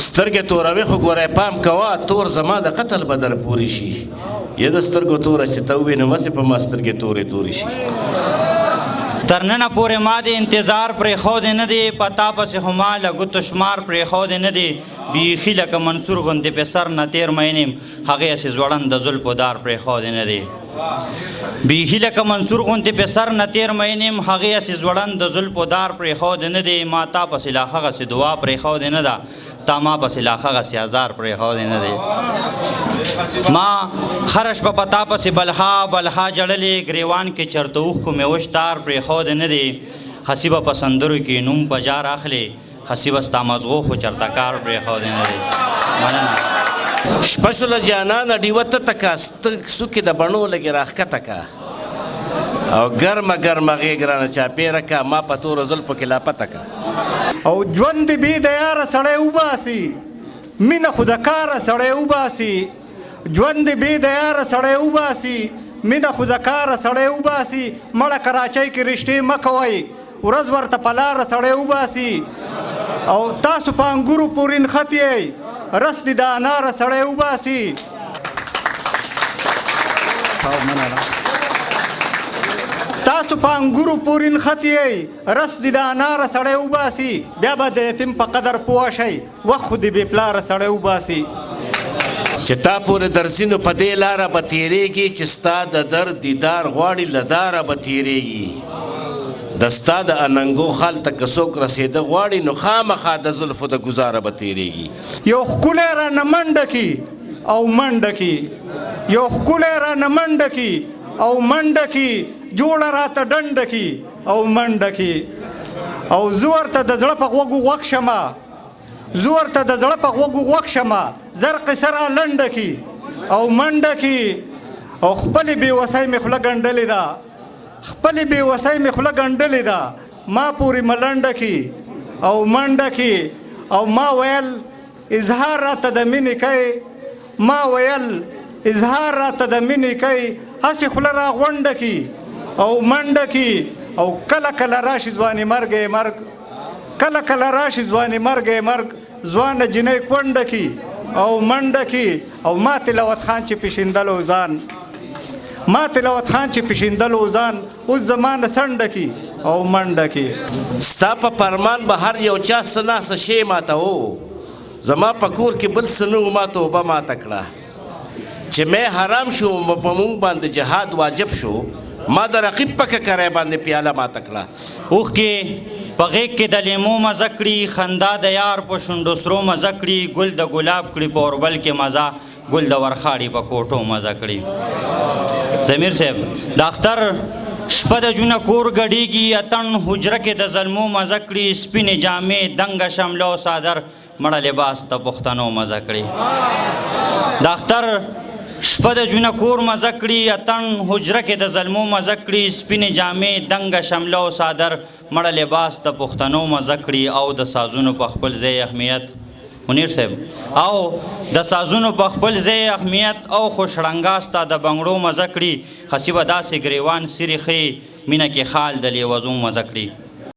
سترګې توروي خو ګوری پام کوه تور زما د قتل به در پورې شي یا د سترګو توره چې ته ووینې مسې په ما سترګې تورې تورې شي تر ننه پورې ما د انتظار پرېښودی نه دی په تا پسې خو ما له ګوتو شمار پرېښودی نه دی بیخي لکه منصور غوندې په سر نه تېر مین یم هغې هسې ځوړند د زلفو دار پرېښودی نه دی بیخي لکه منصور غوندې په سر نه تېر مین یم هغې هسې ځوړند د زلفو دار پرېښودی نه دی ما تا پسې لا هغسې دعا پرېښودې نه ده تا ما پسې لا هغسې هزار پرېښودی نه دی ما هره شپه په تا پسې بلها بلها جړلې ګریوان کې چرته اوښکو مې وش تار پرېښودی نه دی هسې به په سندرو کې نوم په جار اخلې هسې به ستا مزغو خو چرته کار پرېښودی نه دی مننه شپه شوله جانانه ډیوه ته تکه څوکې د بڼو لږې راښکته که او ګرمه ګرمه غېږ رانه چاپېره که ما په تورو زلفو کې لا پته که او ژوند دې بې د یاره سړی وباسي مینه خو د کاره سړی وباسي ژوند دې بې د یاره سړی وباسي مینه خو د کاره سړی وباسي مړه کراچۍ کې رشتې مه کوئ ورځ ورته په لاره سړی وباسي او تاسو په انګورو پورې نښتې یئ رس دې د اناره سړی وباسي تاسو په انګورو پورې نښتې یئ رس دې د اناره سړی وباسي بیا به د یتیم په قدر پوه شئ وخت خو دې بې پلاره سړی وباسي چې تا پورې درځي نو په دې لاره به تېرېږي چې ستا د در دیدار غواړي له داره به تېرېږي د ستا د اننګو خال ته که څوک رسېده غواړي نو خامخا د زلفو د ګزاره به تېرېږي یو ښکلی رانه منډه کي او منډه کي یو ښکلی رانه منډه کي او منډه کي جوړه راته ډنډه کي او منډه کي او زه ورته د زړه په غوږو غوږ شمه زه ورته د زړه په غوږو غوږ شمه زر قصه را لنډه کي او منډه کي او خپلې بېوسۍ مې خوله ګنډلې ده خپلې بېوسۍ مې خوله ګنډلې ده ما پورې ملنډه کي او منډه کي او ما ویل اظهار راته د مینې کوي ما ویل اظهار راته د مینې کوي هسې خوله را غونډه کي او منډه کي او کله کله راشي ځوانې مرګ مرګ کله کله راشي ځوانې مرګ مرګ ځوانه جنۍ کونډه کي او منډه کي او ما تلاوت خان چې پیشیندلو ځان ما تلاوت خان چې پیشیندلو ځان اوس زمانه سنډه کي او منډه کي ستا په فرمان به هر یو چا څه نه څه شی ماته و زما په کور کې بل څه نه و ما توبه ماته کړه چې مې حرام شو په مونږ باندې جهاد واجب شو ما د رقیب په ککری باندې پیاله ماته کړه اوښکې په غېږ کې د لیمو مزه کړي خندا د یار په شونډو سرو مزه کړي ګل د ګلاب کړي په اوربل کې مزه ګل د ورخاړي په کوټو مزه کړي ضمیر صاحب د اختر شپه د جونه کور ګډېږي اتڼ حجره کې د زلمو مزه کړي سپینې جامې دنګه شمله او صادر مړه لباس د پښتنو مزه کړي د اختر شپه د جونه کور مزه کړي اتڼ حجره کې د زلمو مزه کړي سپینې جامې دنګه شمله او صادر مړه لباس د پښتنو مزه کړي او د سازونو په خپل ځای اهمیت منیر صاحب او د سازونو په خپل ځای اهمیت او خوشرنګا ستا د بنګړو مزه کړي هسې به داسې ګریوان سیرې ښې مینه کې خال د لیوزو مزه کړي